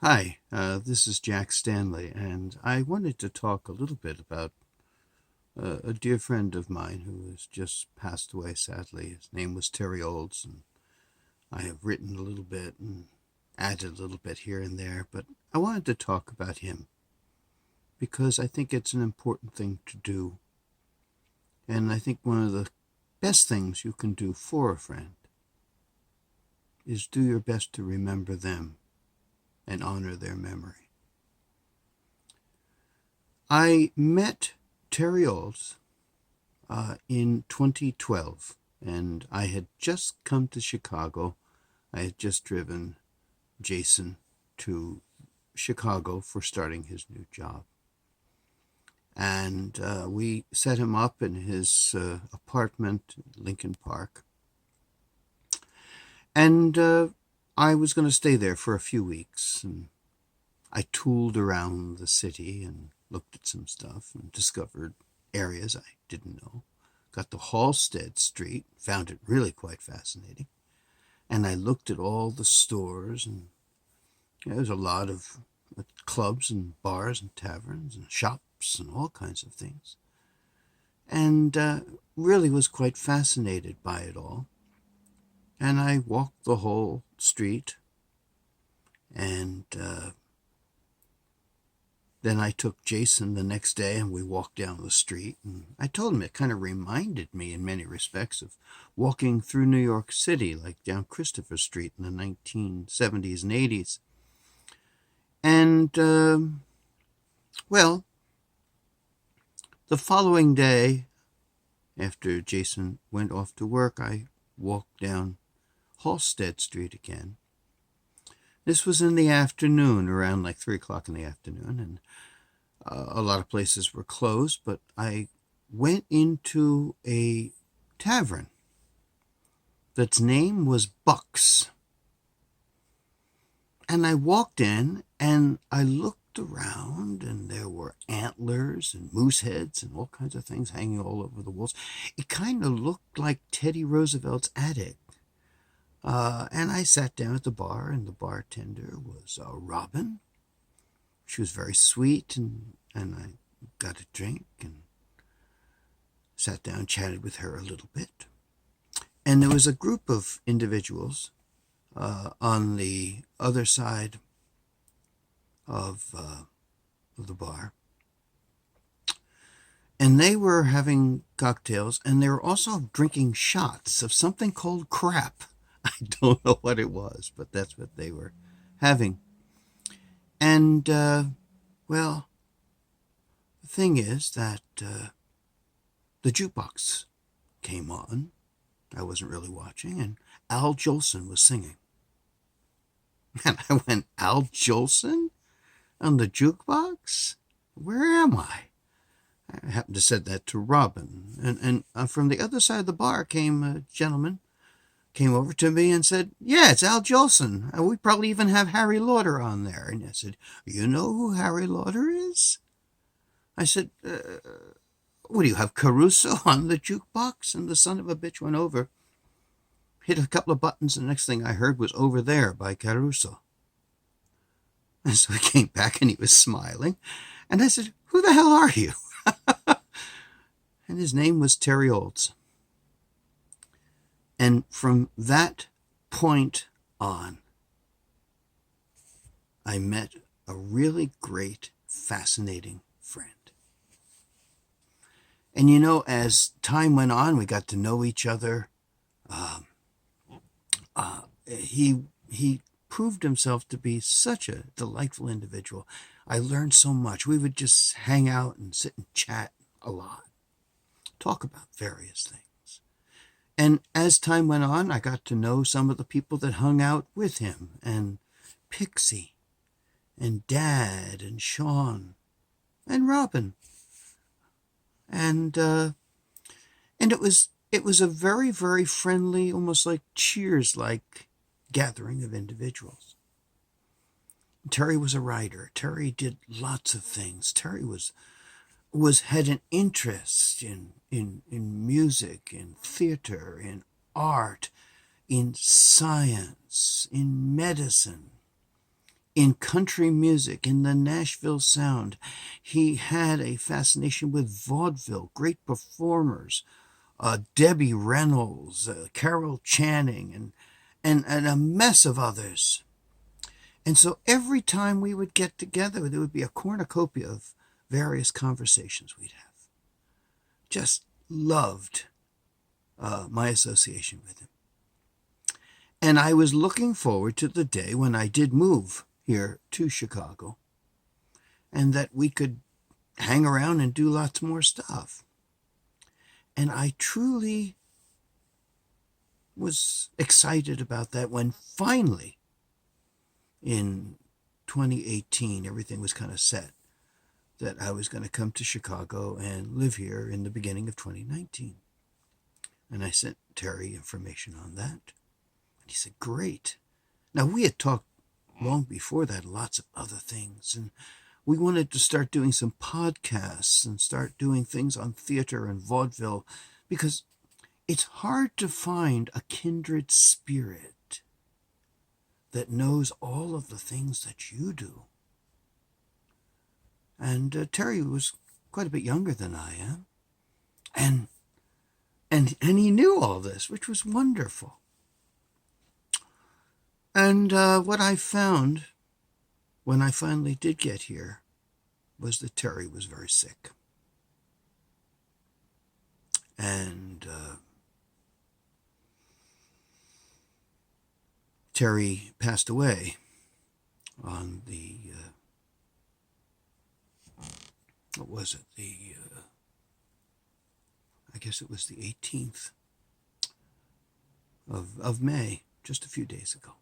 Hi, this is Jack Stanley, and I wanted to talk a little bit about a dear friend of mine who has just passed away, sadly. His name was Terry Olds, and I have written a little bit and added a little bit here and there, but I wanted to talk about him because I think it's an important thing to do, and I think one of the best things you can do for a friend is do your best to remember them and honor their memory. I met Terry Olds in 2012, and I had just come to Chicago. I had just driven Jason to Chicago for starting his new job. And we set him up in his apartment in Lincoln Park. And I was going to stay there for a few weeks. And I tooled around the city and looked at some stuff and discovered areas I didn't know. Got to Halsted Street, found it really quite fascinating. And I looked at all the stores, and there's a lot of clubs and bars and taverns and shops and all kinds of things. And really was quite fascinated by it all. And I walked the whole street, and then I took Jason the next day and we walked down the street. And I told him it kind of reminded me in many respects of walking through New York City, like down Christopher Street in the 1970s and 80s. And, well, the following day, after Jason went off to work, I walked down Halsted Street again. This was in the afternoon, around like 3 o'clock in the afternoon, and a lot of places were closed, but I went into a tavern that's name was Buck's. And I walked in and I looked around, and there were antlers and moose heads and all kinds of things hanging all over the walls. It kind of looked like Teddy Roosevelt's attic. And I sat down at the bar, and the bartender was Robin. She was very sweet, and I got a drink and sat down, chatted with her a little bit. And there was a group of individuals on the other side of the bar. And they were having cocktails, and they were also drinking shots of something called crap. I don't know what it was, but that's what they were having. And, well, the thing is that the jukebox came on. I wasn't really watching, and Al Jolson was singing. And I went, Al Jolson on the jukebox? Where am I? I happened to said that to Robin. And from the other side of the bar came a gentleman, came over to me and said, yeah, it's Al Jolson. We probably even have Harry Lauder on there. And I said, you know who Harry Lauder is? I said, what do you have, Caruso on the jukebox? And the son of a bitch went over, hit a couple of buttons, and the next thing I heard was Over There by Caruso. And so he came back and he was smiling. And I said, who the hell are you? And his name was Terry Olds. And from that point on, I met a really great, fascinating friend. And you know, as time went on, we got to know each other. He proved himself to be such a delightful individual. I learned so much. We would just hang out and sit and chat a lot, talk about various things. And as time went on, I got to know some of the people that hung out with him, and Pixie, and Dad, and Sean, and Robin. And it was a very, very friendly, almost like Cheers like gathering of individuals. Terry was a writer. Terry did lots of things. Terry had an interest in music, in theater, in art, in science, in medicine, in country music, in the Nashville sound. He had a fascination with vaudeville, great performers, Debbie Reynolds, Carol Channing, and a mess of others. And so every time we would get together, there would be a cornucopia of various conversations we'd have. Just loved my association with him. And I was looking forward to the day when I did move here to Chicago and that we could hang around and do lots more stuff. And I truly was excited about that when finally in 2018 everything was kind of set that I was going to come to Chicago and live here in the beginning of 2019. And I sent Terry information on that. And he said, great. Now, we had talked long before that, lots of other things. And we wanted to start doing some podcasts and start doing things on theater and vaudeville because it's hard to find a kindred spirit that knows all of the things that you do. And Terry was quite a bit younger than I am. And he knew all this, which was wonderful. And what I found when I finally did get here was that Terry was very sick. And Terry passed away on the, what was it? I guess it was the 18th of May, just a few days ago.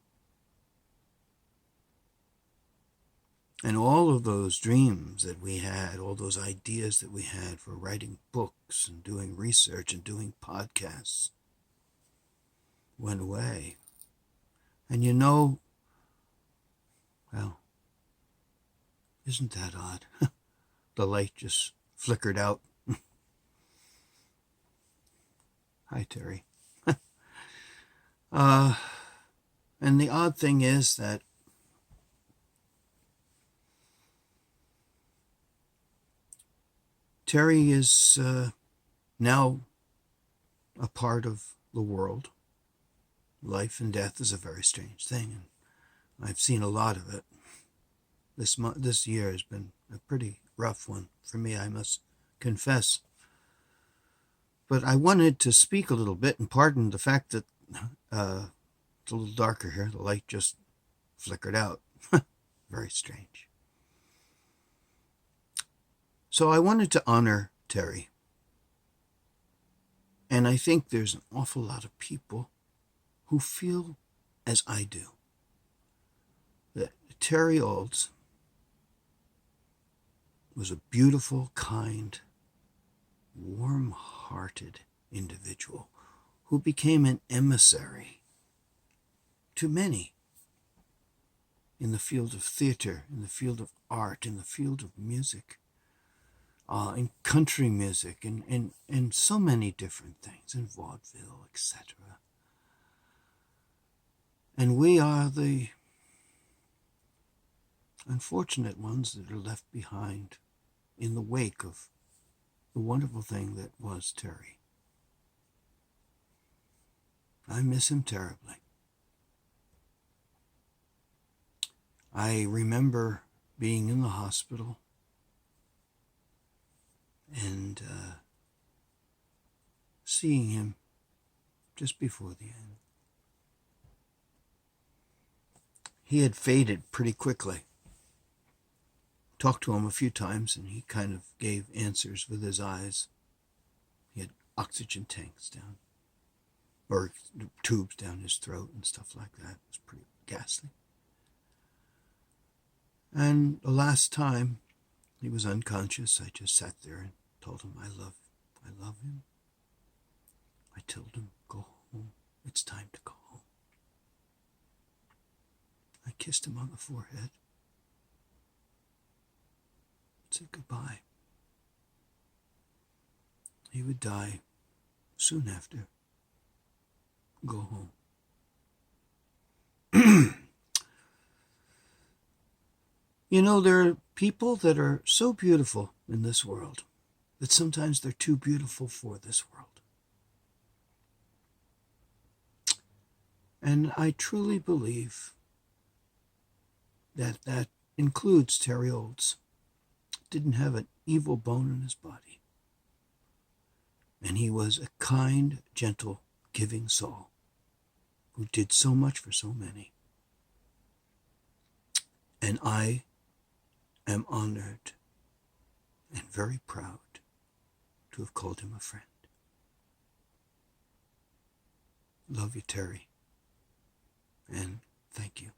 And all of those dreams that we had, all those ideas that we had for writing books and doing research and doing podcasts went away. And you know, well, isn't that odd? The light just flickered out. Hi, Terry. And the odd thing is that Terry is now a part of the world. Life and death is a very strange thing, and I've seen a lot of it. This year has been a pretty rough one for me, I must confess. But I wanted to speak a little bit, and pardon the fact that it's a little darker here. The light just flickered out. Very strange. So I wanted to honor Terry. And I think there's an awful lot of people who feel as I do. That Terry Olds was a beautiful, kind, warm-hearted individual who became an emissary to many in the field of theater, in the field of art, in the field of music, in country music, and so many different things, in vaudeville, etc. And we are the unfortunate ones that are left behind in the wake of the wonderful thing that was Terry. I miss him terribly. I remember being in the hospital and seeing him just before the end. He had faded pretty quickly. Talked to him a few times and he kind of gave answers with his eyes. He had oxygen tanks down, or tubes down his throat and stuff like that. It was pretty ghastly. And the last time he was unconscious, I just sat there and told him I love him. I told him, go home. It's time to go home. I kissed him on the forehead. Said goodbye. He would die soon after. Go home. You know, there are people that are so beautiful in this world that sometimes they're too beautiful for this world. And I truly believe that that includes Terry Olds. Didn't have an evil bone in his body. And he was a kind, gentle, giving soul who did so much for so many. And I am honored and very proud to have called him a friend. Love you, Terry, and thank you.